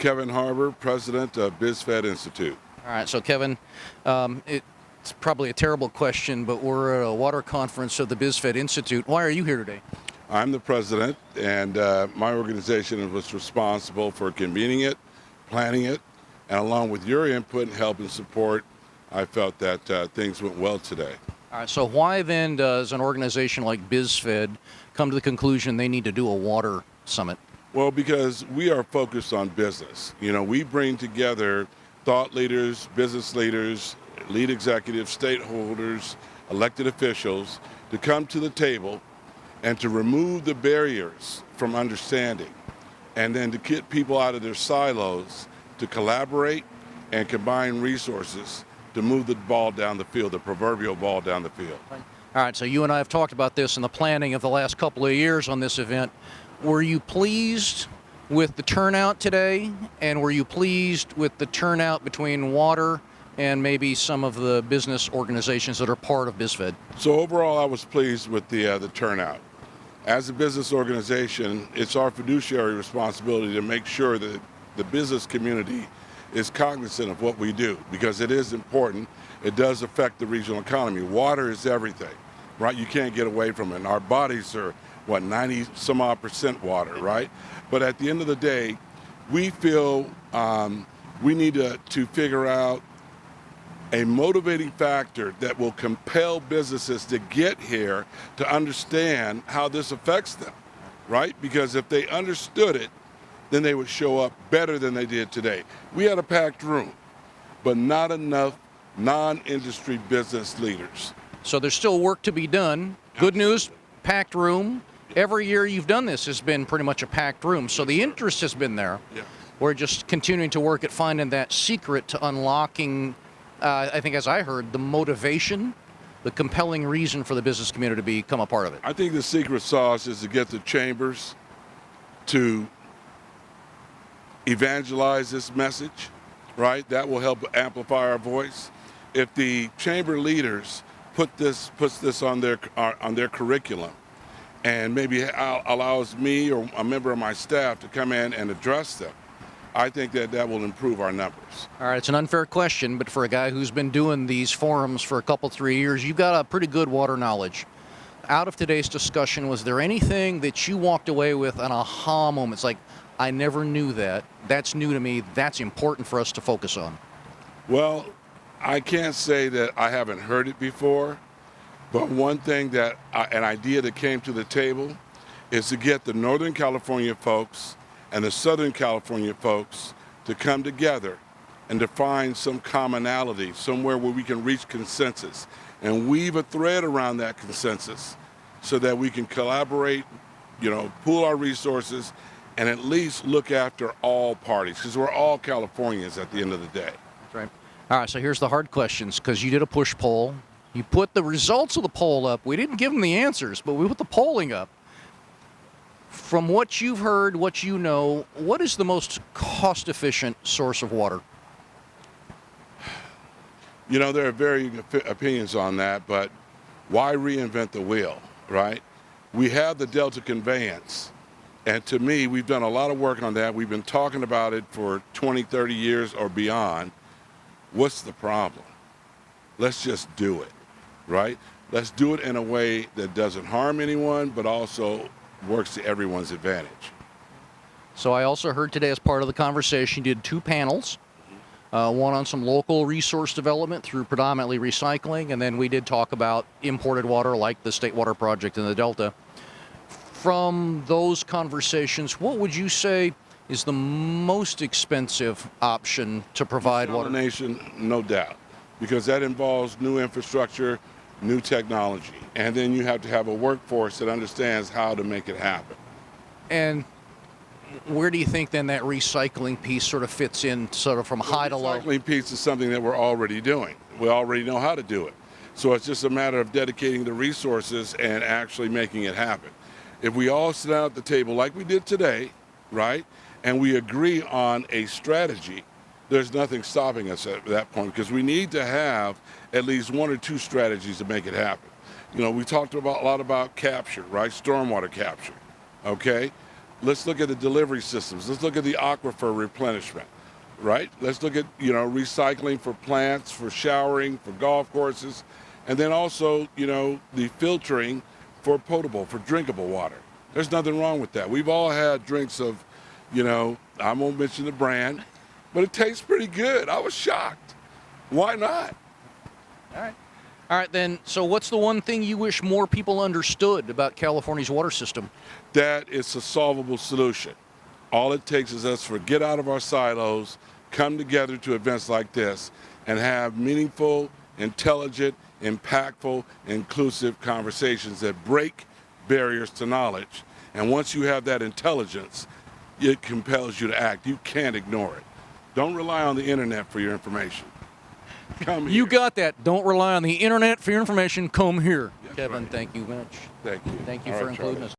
Kevin Harbour, president of BizFed Institute. All right, so Kevin, it's probably a terrible question, but we're at a water conference of the BizFed Institute. Why are you here today? I'm the president, and my organization was responsible for convening it, planning it, and along with your input and help and support, I felt that things went well today. All right, so why then does an organization like BizFed come to the conclusion they need to do a water summit? Well, because we are focused on business. You know, we bring together thought leaders, business leaders, lead executives, stakeholders, elected officials to come to the table and to remove the barriers from understanding, and then to get people out of their silos to collaborate and combine resources to move the ball down the field, the proverbial ball down the field. All right, so you and I have talked about this in the planning of the last couple of years on this event. Were you pleased with the turnout today, and were you pleased with the turnout between water and maybe some of the business organizations that are part of BizFed? So overall, I was pleased with the turnout. As a business organization, it's our fiduciary responsibility to make sure that the business community is cognizant of what we do, because it is important. It does affect the regional economy. Water is everything, right? You can't get away from it. And our bodies are, 90 some odd percent water, right? But at the end of the day, we feel we need to figure out a motivating factor that will compel businesses to get here to understand how this affects them, right? Because if they understood it, then they would show up better than they did today. We had a packed room, but not enough non-industry business leaders. So there's still work to be done. Good news, packed room. Every year you've done this has been pretty much a packed room, so the interest has been there. Yeah. We're just continuing to work at finding that secret to unlocking, I think as I heard, the motivation, the compelling reason for the business community to become a part of it. I think the secret sauce is to get the chambers to evangelize this message, right? That will help amplify our voice. If the chamber leaders puts this on their curriculum, and maybe allows me or a member of my staff to come in and address them, I think that will improve our numbers. All right, it's an unfair question, but for a guy who's been doing these forums for a couple, 3 years, you've got a pretty good water knowledge. Out of today's discussion, was there anything that you walked away with an aha moment? It's like, I never knew that. That's new to me. That's important for us to focus on. Well, I can't say that I haven't heard it before, but one thing an idea that came to the table is to get the Northern California folks and the Southern California folks to come together and to find some commonality, somewhere where we can reach consensus and weave a thread around that consensus so that we can collaborate, pool our resources, and at least look after all parties, because we're all Californians at the end of the day. That's right. All right, so here's the hard questions, because you did a push poll. You put the results of the poll up. We didn't give them the answers, but we put the polling up. From what you've heard, what you know, what is the most cost-efficient source of water? There are varying opinions on that, but why reinvent the wheel, right? We have the Delta Conveyance, and to me, we've done a lot of work on that. We've been talking about it for 20, 30 years or beyond. What's the problem? Let's just do it, right? Let's do it in a way that doesn't harm anyone, but also works to everyone's advantage. So I also heard today, as part of the conversation, you did 2 panels. One on some local resource development through predominantly recycling, and then we did talk about imported water like the State Water Project in the Delta. From those conversations, what would you say is the most expensive option to provide water? Desalination, no doubt, because that involves new infrastructure, new technology, and then you have to have a workforce that understands how to make it happen. And where do you think then that recycling piece sort of fits in, sort of from high to low? The recycling piece is something that we're already doing. We already know how to do it. So it's just a matter of dedicating the resources and actually making it happen. If we all sit down at the table like we did today, right, and we agree on a strategy, there's nothing stopping us at that point, because we need to have at least 1 or 2 strategies to make it happen. We talked a lot about capture, right? Stormwater capture, okay? Let's look at the delivery systems. Let's look at the aquifer replenishment, right? Let's look at, recycling for plants, for showering, for golf courses, and then also, the filtering for potable, for drinkable water. There's nothing wrong with that. We've all had drinks of, I won't mention the brand, but it tastes pretty good. I was shocked. Why not? All right, then, so what's the one thing you wish more people understood about California's water system? That it's a solvable solution. All it takes is us to get out of our silos, come together to events like this, and have meaningful, intelligent, impactful, inclusive conversations that break barriers to knowledge. And once you have that intelligence, it compels you to act. You can't ignore it. Don't rely on the internet for your information. Come here. You got that. Don't rely on the internet for your information. Come here. That's Kevin, right. thank you much. Thank you. Thank you All for right, including Charley. us.